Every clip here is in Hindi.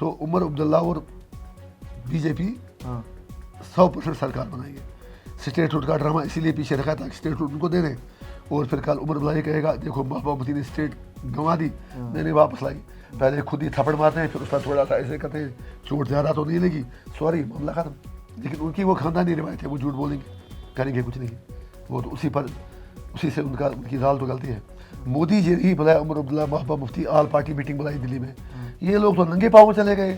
तो उमर अब्दुल्ला और बीजेपी 100% सरकार बनाएंगे। स्टेटहुड का ड्रामा इसीलिए पीछे रखा था कि स्टेटहुड उनको दे दें, और फिर कल उमर अब्दुल्ला ये कहेगा देखो महबूबा मुफ्ती ने स्टेट गंवा दी, मैंने वापस लाई। पहले खुद ही थप्पड़ मारते हैं, फिर उसका थोड़ा सा ऐसे करते हैं, चोट ज़्यादा तो नहीं लगी, सॉरी मामला खत्म। लेकिन उनकी वो खानदानी रिवायत है, वो झूठ बोलेंगे, करेंगे कुछ नहीं, वो तो उसी से उनकी दाल तो गलती है। मोदी जी ही बुलाया Omar Abdullah Mehbooba Mufti, all party meeting बुलाई दिल्ली में। ये लोग तो नंगे पाँव चले गए।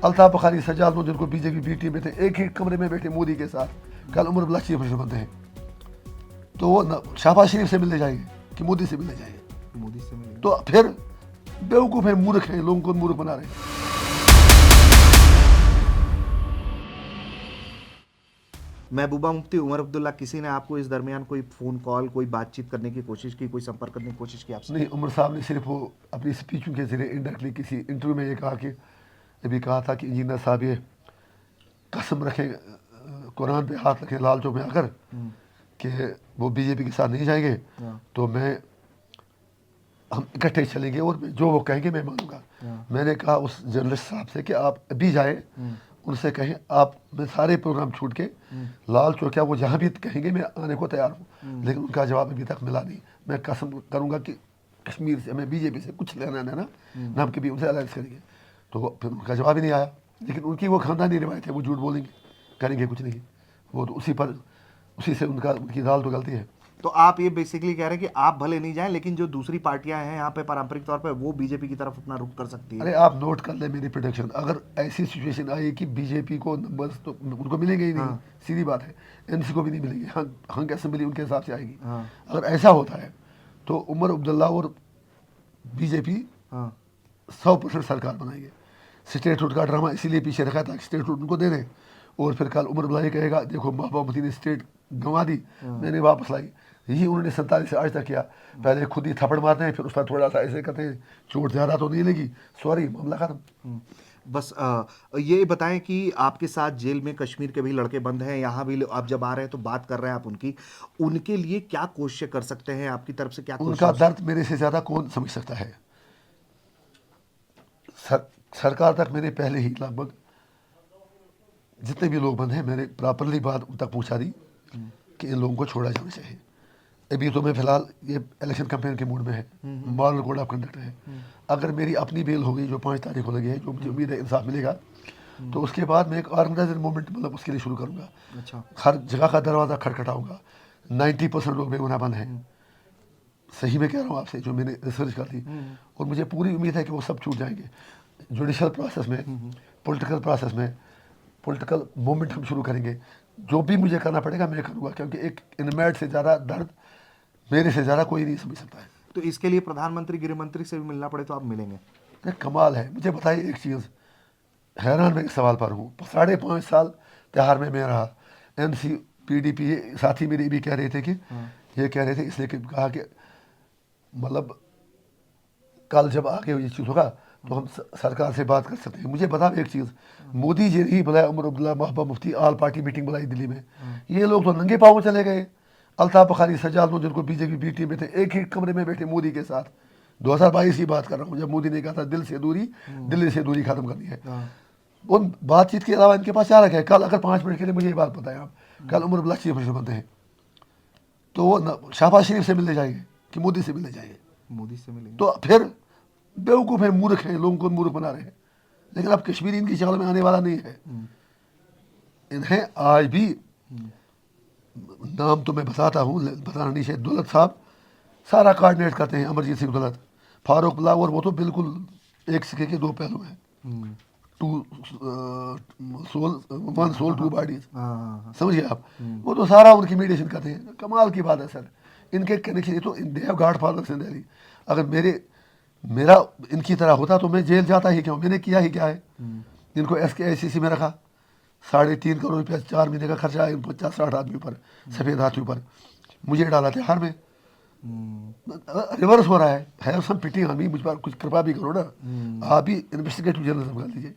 अल्ताफ बुखारी, सज्जाद लोग जिनको बीजेपी बी टीम में थे, एक ही कमरे में बैठे मोदी के साथ, कल उमर अब्दुल्ला चीफ मिनिस्टर बनते हैं। तो वो शहबाज शरीफ से मिलने जाएंगे कि मोदी से मिलने जाएंगे? मोदी से मिलेंगे। तो फिर बेवकूफ़ है, मूर्ख है, लोगों को मूर्ख बना रहे हैं। महबूबा मुफ्ती, उमर अब्दुल्ला, किसी ने आपको इस दरमियान कोई फ़ोन कॉल, कोई बातचीत करने की कोशिश की, कोई संपर्क करने की कोशिश की आपसे? नहीं, उमर साहब ने सिर्फ वो अपनी स्पीचों के जरिए इनडायरेक्टली किसी इंटरव्यू में ये कहा कि अभी कहा था कि इंजीनियर साहब ये कसम रखें, कुरान पे हाथ रखें लाल चौक में आकर कि वो बीजेपी के साथ नहीं जाएंगे, तो हम इकट्ठे चलेंगे और जो वो कहेंगे मैं मानूंगा। मैंने कहा उस जर्नलिस्ट साहब से कि आप अभी जाएं, उनसे कहें आप, मैं सारे प्रोग्राम छूट के लाल चौक या वो जहाँ भी कहेंगे मैं आने को तैयार हूँ। लेकिन उनका जवाब अभी तक मिला नहीं। मैं कसम करूँगा कि कश्मीर से, मैं बीजेपी से कुछ लेना ना हम कभी उनसे अलायंस करेंगे। तो फिर उनका जवाब ही नहीं आया। लेकिन उनकी वो खानदानी रिवायत है, वो झूठ बोलेंगे, करेंगे कुछ नहीं, वो तो उसी से उनकी दाल तो गलती है। तो आप ये बेसिकली कह रहे हैं कि आप भले नहीं जाएं, लेकिन जो दूसरी पार्टियां हैं यहाँ पे पारंपरिक तौर पे, वो बीजेपी की तरफ अपना रुख कर सकती है। अरे आप नोट कर ले मेरी प्रोडिक्शन, अगर ऐसी सिचुएशन आई कि बीजेपी को नंबर्स तो उनको मिलेंगे ही नहीं, सीधी बात है, एनसी को भी नहीं मिलेंगे, हंग असेंबली उनके हिसाब से आएगी। अगर ऐसा होता है तो उमर अब्दुल्ला और बीजेपी 100% सरकार बनाएंगे। स्टेटहुड का ड्रामा इसीलिए पीछे रखा था कि स्टेटहुड उनको दे दें, और फिर कल उमर अब्दुल्ला ये कहेगा देखो महबूबा मुफ्ती ने स्टेट गंवा दी, मैंने वापस लाई। यही उन्होंने 47 से आज तक किया। पहले खुद ही थप्पड़ मारते हैं, फिर उसका थोड़ा सा ऐसे करते हैं, चोट ज़्यादा तो नहीं लगी, सॉरी मामला खत्म। बस ये बताएं कि आपके साथ जेल में कश्मीर के भी लड़के बंद हैं, यहाँ भी आप जब आ रहे हैं तो बात कर रहे हैं आप उनके लिए क्या कोशिश कर सकते हैं आपकी तरफ से? क्या उनका दर्द मेरे से ज़्यादा कौन समझ सकता है? सरकार तक मैंने पहले ही लगभग जितने भी लोग बंद हैं, मैंने प्रॉपरली बात उन तक पहुँचा दी कि इन लोगों को छोड़ा जाना चाहिए। अभी तो मैं फिलहाल ये इलेक्शन कैंपेन के मूड में है, मॉरल कोड ऑफ कंडक्ट है। अगर मेरी अपनी बेल हो गई जो 5 तारीख को लगी है, जो मुझे उम्मीद है इंसाफ मिलेगा, तो उसके बाद मैं एक ऑर्गेनाइजर मूवमेंट मतलब उसके लिए शुरू करूँगा। अच्छा। हर जगह का दरवाज़ा खटखटाऊँगा। 90% लोग बेगुनाह बंद हैं, सही में कह रहा हूँ आपसे, जो मैंने रिसर्च कर ली, और मुझे पूरी उम्मीद है कि वो सब छूट जाएंगे। जुडिशल प्रोसेस में, पॉलिटिकल प्रोसेस में, पॉलिटिकल मूवमेंट हम शुरू करेंगे। जो भी मुझे करना पड़ेगा मैं करूँगा, क्योंकि एक इनमेट से ज़्यादा दर्द मेरे से ज़्यादा कोई नहीं समझ सकता है। तो इसके लिए प्रधानमंत्री, गृह मंत्री से भी मिलना पड़े तो आप मिलेंगे? ये कमाल है। मुझे बताइए एक चीज़, हैरान मैं इस सवाल पर हूँ। 5.5 साल त्योहार में मैं रहा, एनसी पीडीपी साथी मेरे भी कह रहे थे कि ये कह रहे थे, इसलिए कि कहा कि मतलब कल जब आगे ये चीज़ होगा तो हम सरकार से बात कर सकते हैं। मुझे बताओ एक चीज़, मोदी जी ही बुलाया Omar Abdullah Mehbooba Mufti, all party meeting बुलाई दिल्ली में। ये लोग तो नंगे पाँव चले गए। अल्ताफ बुखारी, सज्जाद लोग जिनको बीजेपी बी टीम में थे, एक ही कमरे में बैठे मोदी के साथ। 2022 की बात कर रहा हूँ, जब मोदी ने कहा था दिल से दूरी, दिल्ली से दूरी खत्म करनी है। उन बातचीत के अलावा इनके पास क्या रखा है? कल अगर 5 मिनट के लिए मुझे ये बात बताएं आप, कल उमर अब्दुल्ला चीफ मिनिस्टर बनते हैं, तो वो शहबाज शरीफ से मिलने जाएंगे कि मोदी से मिलने जाएंगे? मोदी से मिलेंगे। तो फिर बेवकूफ़ है, मूर्ख है, लोगों को मूर्ख बना रहे हैं। लेकिन अब कश्मीर इनकी शक्ल में आने वाला नहीं है। इन्हें आज भी, नाम तो मैं बताता हूँ, बताना नहीं चाहिए, दौलत साहब सारा कोऑर्डिनेट करते हैं, अमरजीत सिंह दौलत, फारूक अब्दुल्ला, और वो तो बिल्कुल एक सिक्के के दो पहलू हैं। वन सोल टू बॉडीज, समझिए आप। वो तो सारा उनकी मीडिएशन करते हैं। कमाल की बात है सर, इनके कनेक्शन, ये तो they have godfathers in Delhi. अगर मेरा इनकी तरह होता तो मैं जेल जाता ही क्यों? मैंने किया ही क्या है? इनको SKICC में रखा, 3.5 करोड़ रुपया 4 महीने का खर्चा है 50-60 आदमी पर, सफ़ेद हाथियों पर। मुझे डाला त्योहार में। रिवर्स हो रहा है। Have some pity on me, मुझ पर कुछ कृपा भी करो ना। आप भी इन्वेस्टिगेटिव जर्नलिज्म कर लीजिए।